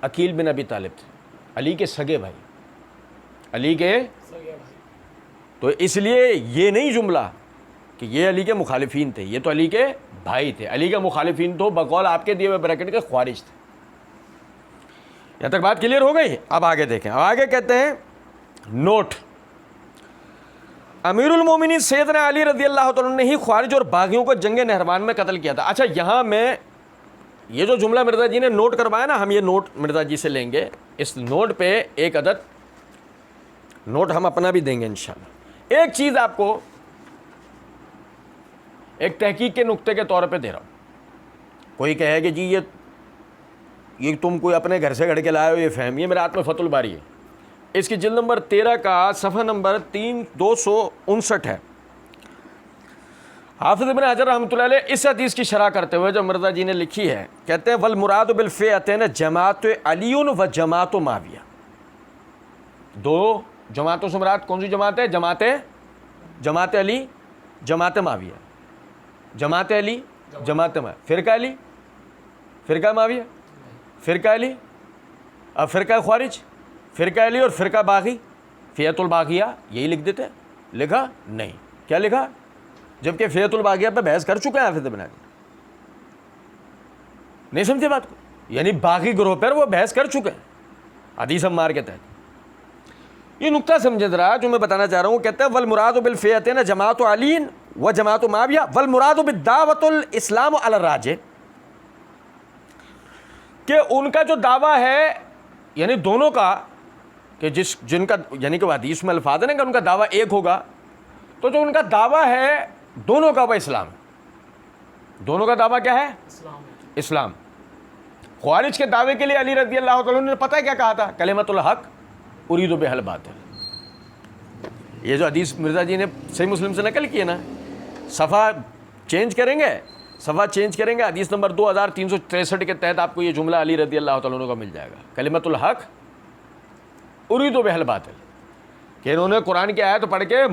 عقیل بن ابی طالب تھے، علی کے سگے بھائی، علی کے، تو اس لیے یہ نہیں جملہ کہ یہ علی کے مخالفین تھے، یہ تو علی کے بھائی تھے۔ علی کے مخالفین تو بقول آپ کے دیے ہوئے بریکٹ کے خوارج تھے۔ یہاں تک بات کلیئر ہو گئی؟ اب آگے دیکھیں، اب آگے کہتے ہیں نوٹ، امیر المومنین سیدنا علی رضی اللہ تعالیٰ نے ہی خوارج اور باغیوں کو جنگ نہروان میں قتل کیا تھا. اچھا یہاں میں یہ جو جملہ مرزا جی نے نوٹ کروایا نا, ہم یہ نوٹ مرزا جی سے لیں گے, اس نوٹ پہ ایک عدد نوٹ ہم اپنا بھی دیں گے انشاءاللہ. ایک چیز آپ کو ایک تحقیق کے نقطے کے طور پہ دے رہا ہوں. کوئی کہے کہ جی یہ تم کوئی اپنے گھر سے گھڑ کے لائے ہو, یہ فہم, یہ میرے ہاتھ میں فتح الباری ہے, اس کی جلد نمبر 13 کا صفحہ نمبر 259 ہے. حافظ ابن حجر رحمۃ اللہ علیہ اس حدیث کی شرح کرتے ہوئے جو مرزا جی نے لکھی ہے, کہتے ہیں والمراد بالفئتین جماعت علی و جماعت معاویہ. دو جماعتوں سے مراد کون سی جماعت ہے؟ جماعت علی, جماعت معاویہ. جماعت علی, جماعت معاویہ. فرقہ علی, فرقہ معاویہ, فرقہ علی, اب فرقہ خوارج, فرقہ علی اور فرقہ باغی, فئۃ الباغیہ, یہی لکھ دیتے. لکھا نہیں, کیا لکھا؟ جبکہ فئۃ الباغیہ پہ بحث کر چکے ہیں حافظ ابن حجر. نہیں سمجھے بات کو؟ یعنی باغی گروہ پر وہ بحث کر چکے ہیں حدیث عمار کے تحت. یہ نقطہ سمجھے ذرا جو میں بتانا چاہ رہا ہوں. کہتے ہیں والمراد بالفئتین جماعت علی و جماعت معاویہ والمراد بالدعوۃ الاسلام علی الراجح, کہ ان کا جو دعویٰ ہے یعنی دونوں کا, کہ جن کا یعنی کہ حدیث میں الفاظ ہیں کہ ان کا دعویٰ ایک ہوگا, تو جو ان کا دعویٰ ہے دونوں کا وہ اسلام ہے. دونوں کا دعویٰ کیا ہے؟ اسلام. خوارج کے دعوے کے لیے علی رضی اللہ تعالیٰ نے پتہ ہے کیا کہا تھا؟ کلمۃ الحق ارید بہ الباطل. یہ جو حدیث مرزا جی نے صحیح مسلم سے نقل کی ہے نا, صفحہ چینج کریں گے, حدیث نمبر 2363 کے تحت آپ کو یہ جملہ علی رضی اللہ تعالیٰ عنہ کا مل جائے گا, کلمۃ الحق ارید بہ الباطل, کہ انہوں نے قرآن کی آیت پڑھ کے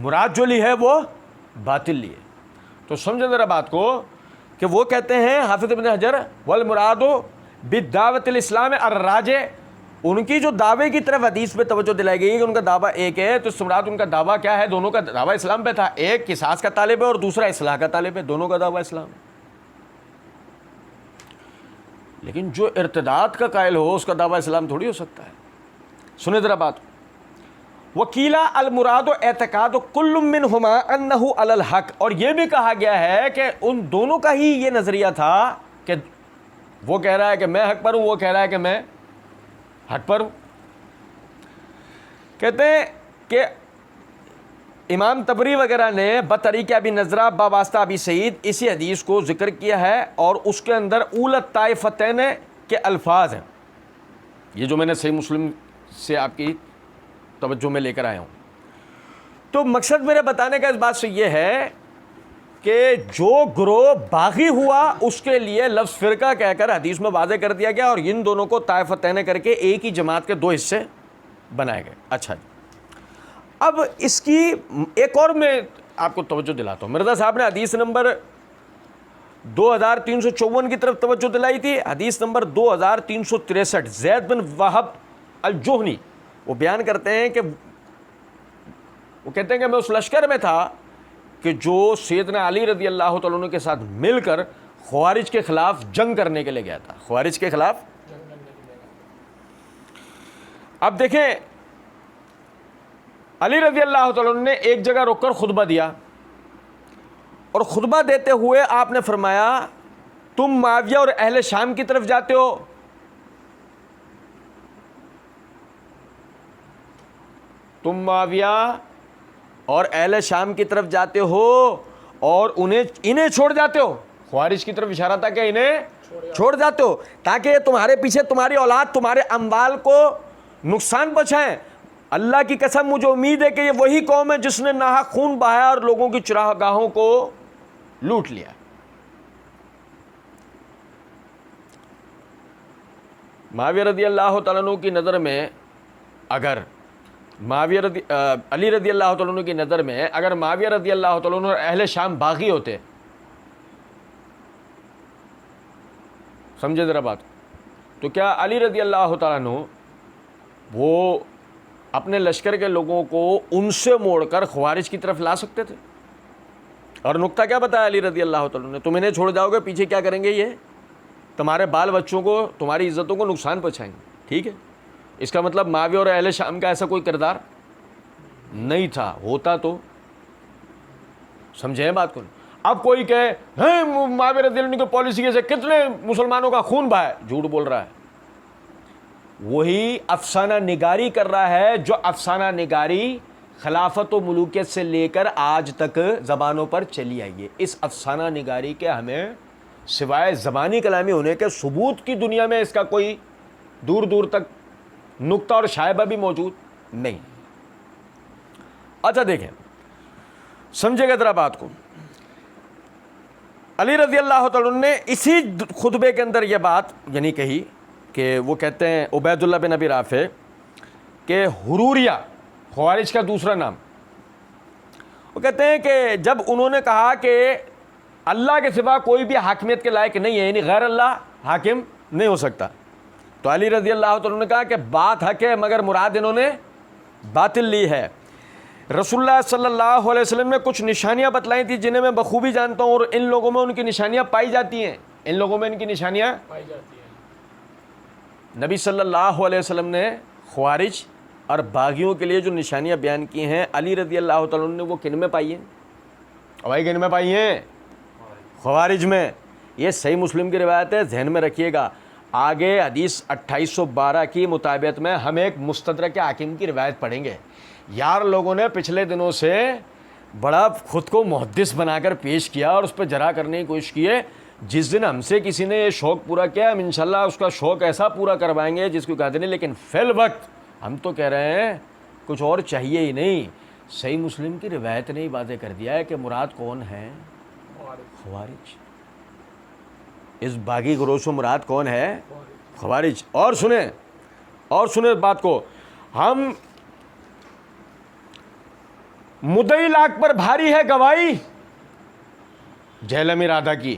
مراد جو لی ہے وہ باطل لی ہے. تو سمجھیں ذرا بات کو, کہ وہ کہتے ہیں حافظ ابن حجر والمراد بالدعوۃ الاسلام الراجح, ان کی جو دعوے کی طرف حدیث پہ توجہ دلائی گئی کہ ان کا دعویٰ ایک ہے, تو مراد ان کا دعویٰ کیا ہے؟ دونوں کا دعویٰ اسلام پہ تھا. ایک قصاص کا طالب ہے اور دوسرا اصلاح کا طالب ہے, دونوں کا دعویٰ اسلام ہے. لیکن جو ارتداد کا قائل ہو اس کا دعویٰ اسلام تھوڑی ہو سکتا ہے. سنیں ذرا بات. وکیلا المراد اعتقاد کل منہما انہ علی الحق, اور یہ بھی کہا گیا ہے کہ ان دونوں کا ہی یہ نظریہ تھا کہ وہ کہہ رہا ہے کہ میں حق پر ہوں, وہ کہہ رہا ہے کہ میں حق پر ہوں. کہتے ہیں کہ امام طبری وغیرہ نے بطریق ابی نضرہ بواسطہ ابی سعید اسی حدیث کو ذکر کیا ہے, اور اس کے اندر اولت طائفتین کے الفاظ ہیں. یہ جو میں نے صحیح مسلم سے آپ کی توجہ میں لے کر آیا ہوں. تو مقصد میرے بتانے کا اس بات سے یہ ہے کہ جو گروہ باغی ہوا اس کے لیے لفظ فرقہ کہہ کر حدیث میں واضح کر دیا گیا, اور ان دونوں کو طائفتین کر کے ایک ہی جماعت کے دو حصے بنائے گئے. اچھا جی, اب اس کی ایک اور میں آپ کو توجہ دلاتا ہوں. مرزا صاحب نے حدیث نمبر 2354 کی طرف توجہ دلائی تھی. حدیث نمبر 2363 زید بن وہب الجہنی وہ بیان کرتے ہیں کہ وہ کہتے ہیں کہ میں اس لشکر میں تھا کہ جو سیدنا علی رضی اللہ تعالیٰ عنہ کے ساتھ مل کر خوارج کے خلاف جنگ کرنے کے لیے گیا تھا. خوارج کے خلاف. اب دیکھیں علی رضی اللہ تعالیٰ عنہ نے ایک جگہ رک کر خطبہ دیا, اور خطبہ دیتے ہوئے آپ نے فرمایا تم معاویہ اور اہل شام کی طرف جاتے ہو, تم معاویہ اور اہل شام کی طرف جاتے ہو اور انہیں چھوڑ جاتے ہو. خوارج کی طرف اشارہ تھا کہ انہیں چھوڑ جاتے ہو تاکہ تمہارے پیچھے تمہاری اولاد تمہارے اموال کو نقصان پہنچائیں. اللہ کی قسم مجھے امید ہے کہ یہ وہی قوم ہے جس نے ناحق خون بہایا اور لوگوں کی چراگاہوں کو لوٹ لیا. معاویہ رضی اللہ تعالیٰ عنہ کی نظر میں اگر علی رضی اللہ تعالیٰ عنہ کی نظر میں اگر معاویہ رضی اللہ تعالیٰ عنہ اور اہل شام باغی ہوتے, سمجھے ذرا بات, تو کیا علی رضی اللہ تعالیٰ عنہ وہ اپنے لشکر کے لوگوں کو ان سے موڑ کر خوارج کی طرف لا سکتے تھے؟ اور نقطہ کیا بتایا علی رضی اللہ تعالیٰ عنہ نے, تم انہیں چھوڑ جاؤ گے پیچھے کیا کریں گے, یہ تمہارے بال بچوں کو تمہاری عزتوں کو نقصان پہنچائیں گے. ٹھیک ہے, اس کا مطلب معاویہ اور اہل شام کا ایسا کوئی کردار نہیں تھا. ہوتا تو سمجھے بات کو؟ اب کوئی کہے معاویہ رضی اللہ عنہ کی پالیسی سے کتنے مسلمانوں کا خون بہا ہے، جھوٹ بول رہا ہے. وہی افسانہ نگاری کر رہا ہے جو افسانہ نگاری خلافت و ملوکیت سے لے کر آج تک زبانوں پر چلی آئی ہے. اس افسانہ نگاری کے ہمیں سوائے زبانی کلامی ہونے کے ثبوت کی دنیا میں اس کا کوئی دور دور تک نقطہ اور شائبہ بھی موجود نہیں. اچھا دیکھیں، سمجھے گا ذرا بات کو. علی رضی اللہ تعالیٰ عنہ نے اسی خطبے کے اندر یہ بات یعنی کہی کہ وہ کہتے ہیں عبید اللہ بن ابی رافع کہ حروریہ خوارج کا دوسرا نام، وہ کہتے ہیں کہ جب انہوں نے کہا کہ اللہ کے سوا کوئی بھی حاکمیت کے لائق نہیں ہے، یعنی غیر اللہ حاکم نہیں ہو سکتا، تو علی رضی اللہ تعالیٰ نے کہا کہ بات حق ہے مگر مراد انہوں نے باطل لی ہے. رسول اللہ صلی اللہ علیہ وسلم نے کچھ نشانیاں بتلائی تھیں جنہیں میں بخوبی جانتا ہوں، اور ان لوگوں میں ان کی نشانیاں پائی جاتی ہیں، ان لوگوں میں ان کی نشانیاں پائی جاتی ہیں. نبی صلی اللہ علیہ وسلم نے خوارج اور باغیوں کے لیے جو نشانیاں بیان کی ہیں، علی رضی اللہ تعالیٰ عنہ نے وہ کن میں پائی ہیں؟ بھائی کن میں پائی ہیں؟ خوارج میں. یہ صحیح مسلم کی روایت ہے، ذہن میں رکھیے گا. آگے حدیث 2812 کی مطابقت میں ہم ایک مستدرک حاکم کی روایت پڑھیں گے. یار لوگوں نے پچھلے دنوں سے بڑا خود کو محدث بنا کر پیش کیا اور اس پہ جرا کرنے کی کوشش کی ہے. جس دن ہم سے کسی نے یہ شوق پورا کیا ہم انشاءاللہ اس کا شوق ایسا پورا کروائیں گے جس کو کہتے نہیں. لیکن فی الوقت ہم تو کہہ رہے ہیں کچھ اور چاہیے ہی نہیں. صحیح مسلم کی روایت نے ہی واضح کر دیا ہے کہ مراد کون ہے؟ خوارج. اس باغی گروہ سے مراد کون ہے؟ خوارج. اور سنیں بات کو. ہم مدعی لاکھ پر بھاری ہے گواہی جہلم ارادہ کی.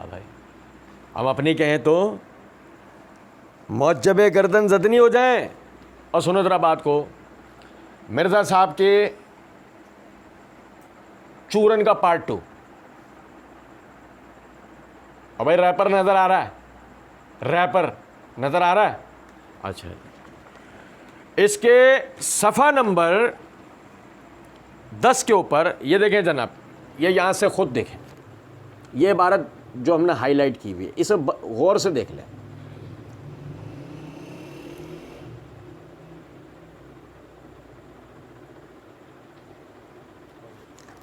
بھائی ہم اپنی کہیں تو معجب گردن زدنی ہو جائیں. اور سنو ذرا بات کو. مرزا صاحب کے چورن کا پارٹ 2. اب بھائی ریپر نظر آ رہا ہے؟ ریپر نظر آ رہا ہے؟ اچھا اس کے صفحہ نمبر 10 کے اوپر یہ دیکھیں جناب، یہ یہاں سے خود دیکھیں، یہ عبارت جو ہم نے ہائی لائٹ کی ہوئی ہے اسے غور سے دیکھ لیں.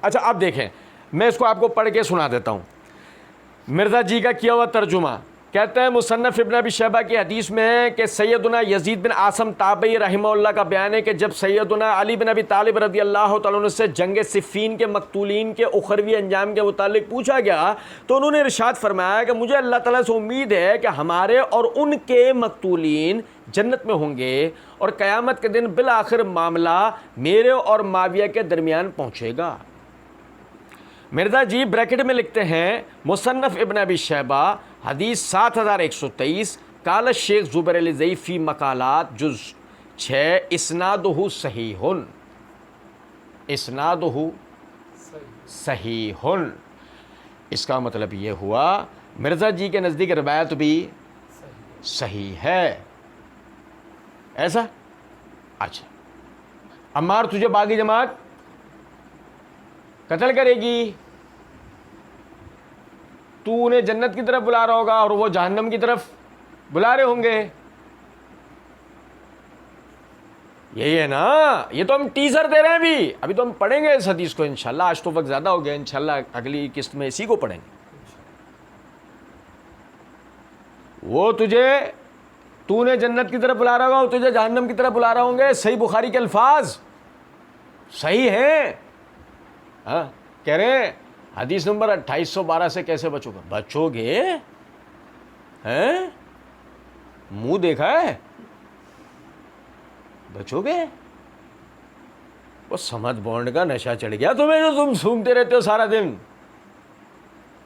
اچھا اب دیکھیں، میں اس کو آپ کو پڑھ کے سنا دیتا ہوں. مرزا جی کا کیا ہوا ترجمہ کہتے ہیں مصنف ابن ابی شیبہ کی حدیث میں ہے کہ سیدنا یزید بن عاصم تابعی رحمہ اللہ کا بیان ہے کہ جب سیدنا علی بن ابی طالب رضی اللہ تعالیٰ عنہ سے جنگ صفین کے مقتولین کے اخروی انجام کے متعلق پوچھا گیا تو انہوں نے ارشاد فرمایا کہ مجھے اللہ تعالیٰ سے امید ہے کہ ہمارے اور ان کے مقتولین جنت میں ہوں گے اور قیامت کے دن بالآخر معاملہ میرے اور معاویہ کے درمیان پہنچے گا. مرزا جی بریکٹ میں لکھتے ہیں مصنف ابن ابی شیبہ حدیث 7123 قال الشیخ زبیر الزئی فی مقالات جز 6 اسنادہ صحیح. اسنادہ صحیح. اس کا مطلب یہ ہوا مرزا جی کے نزدیک روایت بھی صحیح ہے. ایسا؟ اچھا عمار تجھے باغی جماعت قتل کرے گی، تو انہیں جنت کی طرف بلا رہا ہوگا اور وہ جہنم کی طرف بلا رہے ہوں گے. یہی ہے نا، یہ تو ہم ٹیزر دے رہے ہیں بھی. ابھی تو ہم پڑھیں گے اس حدیث کو انشاءاللہ. آج تو وقت زیادہ ہو گیا، انشاءاللہ اگلی قسط میں اسی کو پڑھیں گے. وہ تو نے جنت کی طرف بلا رہا ہوگا اور تجھے جہنم کی طرف بلا رہے ہوں گے. صحیح بخاری کے الفاظ صحیح ہیں. ہاں کہہ رہے ہیں حدیث نمبر 2812 سے کیسے بچو گے؟ ہیں منہ دیکھا ہے؟ بچو گے؟ وہ سمجھ بونڈ کا نشہ چڑھ گیا تمہیں جو تم سونگتے رہتے ہو سارا دن.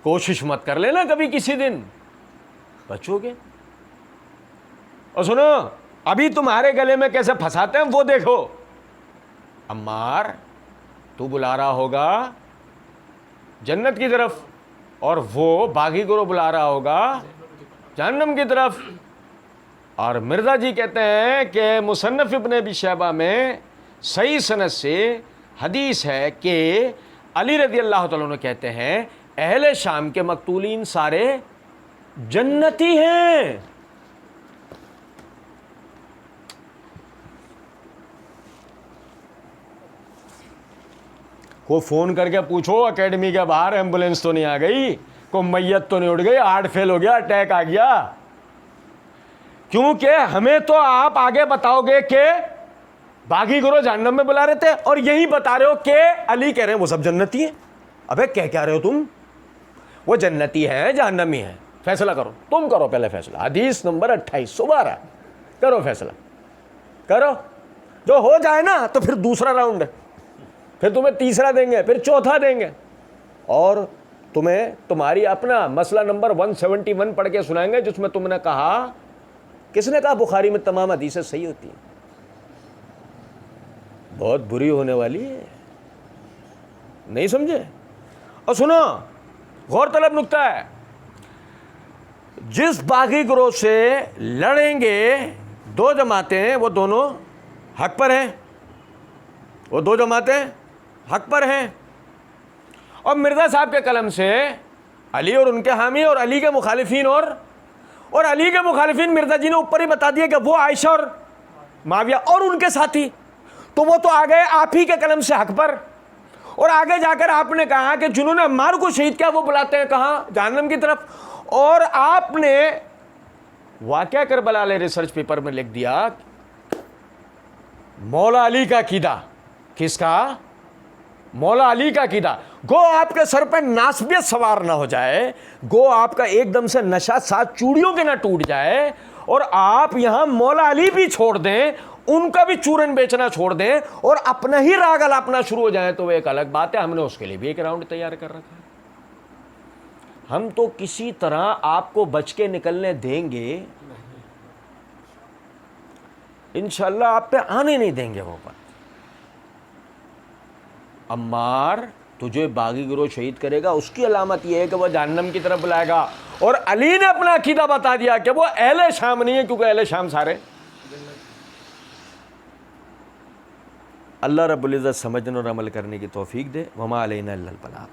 کوشش مت کر لینا کبھی کسی دن بچو گے. اور سنو ابھی تمہارے گلے میں کیسے پھنساتے ہیں وہ دیکھو. عمار تو بلا رہا ہوگا جنت کی طرف اور وہ باغی گروہ بلا رہا ہوگا جہنم کی طرف. اور مرزا جی کہتے ہیں کہ مصنف ابن ابی شیبہ میں صحیح سند سے حدیث ہے کہ علی رضی اللہ تعالیٰ عنہ کہتے ہیں اہل شام کے مقتولین سارے جنتی ہیں. کو فون کر کے پوچھو اکیڈمی کے باہر ایمبولینس تو نہیں آ گئی, کوئی میت تو نہیں اٹھ گئی, ہارٹ فیل ہو گیا, اٹیک آ گیا. کیونکہ ہمیں تو آپ آگے بتاؤ گے کہ باغی گروہ جہنم میں بلا رہے تھے, اور یہی بتا رہے ہو کہ علی کہہ رہے ہیں وہ سب جنتی ہیں. ابے کیا رہے ہو تم؟ وہ جنتی ہیں جہنمی ہیں, فیصلہ کرو, تم کرو پہلے فیصلہ. حدیث نمبر 2812 کرو فیصلہ کرو, جو ہو جائے نا تو پھر دوسرا راؤنڈ ہے, پھر تمہیں تیسرا دیں گے, پھر چوتھا دیں گے, اور تمہیں تمہاری اپنا مسئلہ نمبر 171 پڑھ کے سنائیں گے, جس میں تم نے کہا, کس نے کہا بخاری میں تمام حدیثیں صحیح ہوتی ہیں؟ بہت بری ہونے والی ہے, نہیں سمجھے؟ اور سنو, غور طلب نکتہ ہے, جس باغی گروہ سے لڑیں گے دو جماعتیں, وہ دونوں حق پر ہیں, وہ دو جماعتیں حق پر ہیں. اور مرزا صاحب کے قلم سے علی اور ان کے حامی اور علی کے مخالفین اور علی کے مخالفین مرزا جی نے اوپر ہی بتا دیا کہ وہ عائشہ اور معاویہ اور ان کے ساتھی, تو وہ تو آ گئے آپ ہی کے قلم سے حق پر. اور آگے جا کر آپ نے کہا کہ جنہوں نے عمار کو شہید کیا وہ بلاتے ہیں کہاں؟ جہنم کی طرف. اور آپ نے واقعہ کربلا علیہ ریسرچ پیپر میں لکھ دیا مولا علی کا عقیدہ. کس کا؟ مولا علی کا عقیدہ. گو آپ کے سر پہ ناسبیت سوار نہ ہو جائے, گو آپ کا ایک دم سے نشہ ساتھ چوڑیوں کے نہ ٹوٹ جائے, اور آپ یہاں مولا علی بھی چھوڑ دیں, ان کا بھی چورن بیچنا چھوڑ دیں, اور اپنا ہی راگ الاپنا شروع ہو جائیں, تو وہ ایک الگ بات ہے. ہم نے اس کے لیے بھی ایک راؤنڈ تیار کر رکھا ہے. ہم تو کسی طرح آپ کو بچ کے نکلنے دیں گے انشاءاللہ, آپ پہ آنے نہیں دیں گے وہ بات. عمار تجھے باغی گروہ شہید کرے گا, اس کی علامت یہ ہے کہ وہ جہنم کی طرف بلائے گا. اور علی نے اپنا عقیدہ بتا دیا کہ وہ اہل شام نہیں ہے, کیونکہ اہل شام سارے. اللہ رب العزت سمجھنے اور عمل کرنے کی توفیق دے. وما علینا الا البلاغ.